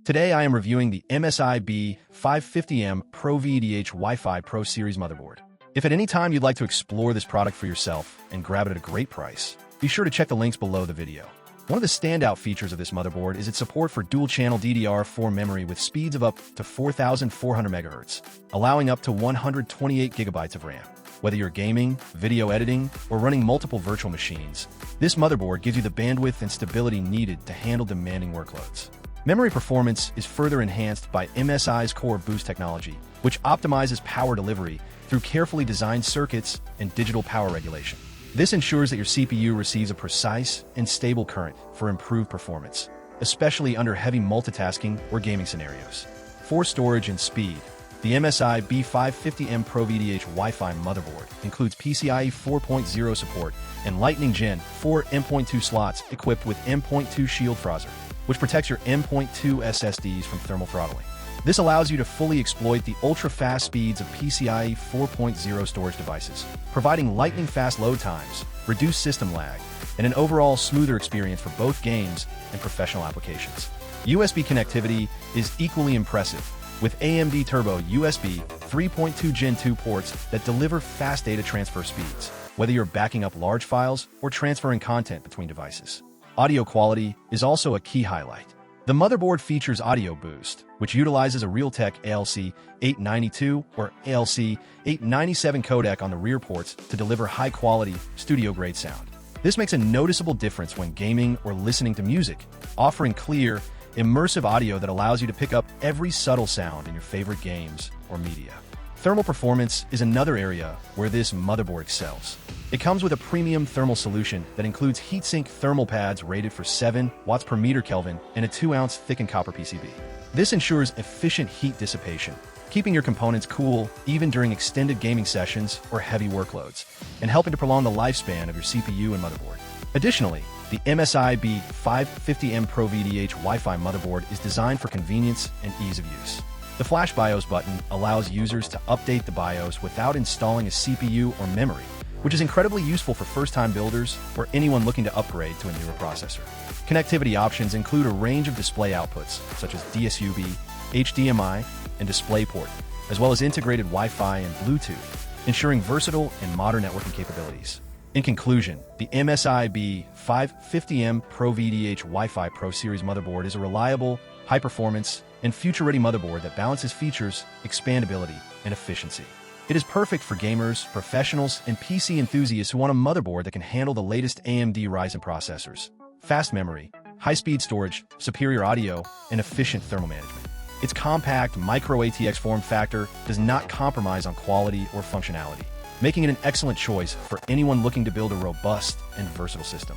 Today I am reviewing the MSI B550M PRO-VDH WiFi ProSeries motherboard. If at any time you'd like to explore this product for yourself and grab it at a great price, be sure to check the links below the video. One of the standout features of this motherboard is its support for dual-channel DDR4 memory with speeds of up to 4,400 MHz, allowing up to 128 GB of RAM. Whether you're gaming, video editing, or running multiple virtual machines, this motherboard gives you the bandwidth and stability needed to handle demanding workloads. Memory performance is further enhanced by MSI's Core Boost technology, which optimizes power delivery through carefully designed circuits and digital power regulation. This ensures that your CPU receives a precise and stable current for improved performance, especially under heavy multitasking or gaming scenarios. For storage and speed, the MSI B550M PRO-VDH WiFi motherboard includes PCIe 4.0 support and Lightning Gen 4 M.2 slots equipped with M.2 Shield Frozzer, which protects your M.2 SSDs from thermal throttling. This allows you to fully exploit the ultra-fast speeds of PCIe 4.0 storage devices, providing lightning-fast load times, reduced system lag, and an overall smoother experience for both games and professional applications. USB connectivity is equally impressive, with AMD Turbo USB 3.2 Gen 2 ports that deliver fast data transfer speeds, whether you're backing up large files or transferring content between devices. Audio quality is also a key highlight. The motherboard features Audio Boost, which utilizes a Realtek ALC 892 or ALC 897 codec on the rear ports to deliver high-quality, studio-grade sound. This makes a noticeable difference when gaming or listening to music, offering clear, immersive audio that allows you to pick up every subtle sound in your favorite games or media. Thermal performance is another area where this motherboard excels. It comes with a premium thermal solution that includes heatsink thermal pads rated for 7 watts per meter Kelvin and a 2-ounce thickened copper PCB. This ensures efficient heat dissipation, keeping your components cool even during extended gaming sessions or heavy workloads, and helping to prolong the lifespan of your CPU and motherboard. Additionally, the MSI B550M PRO-VDH WiFi motherboard is designed for convenience and ease of use. The Flash BIOS button allows users to update the BIOS without installing a CPU or memory, which is incredibly useful for first-time builders or anyone looking to upgrade to a newer processor. Connectivity options include a range of display outputs, such as DSUB, HDMI, and DisplayPort, as well as integrated Wi-Fi and Bluetooth, ensuring versatile and modern networking capabilities. In conclusion, the MSI B550M PRO-VDH WiFi ProSeries motherboard is a reliable, high-performance, and future-ready motherboard that balances features, expandability, and efficiency. It is perfect for gamers, professionals, and PC enthusiasts who want a motherboard that can handle the latest AMD Ryzen processors, fast memory, high-speed storage, superior audio, and efficient thermal management. Its compact Micro-ATX form factor does not compromise on quality or functionality, making it an excellent choice for anyone looking to build a robust and versatile system.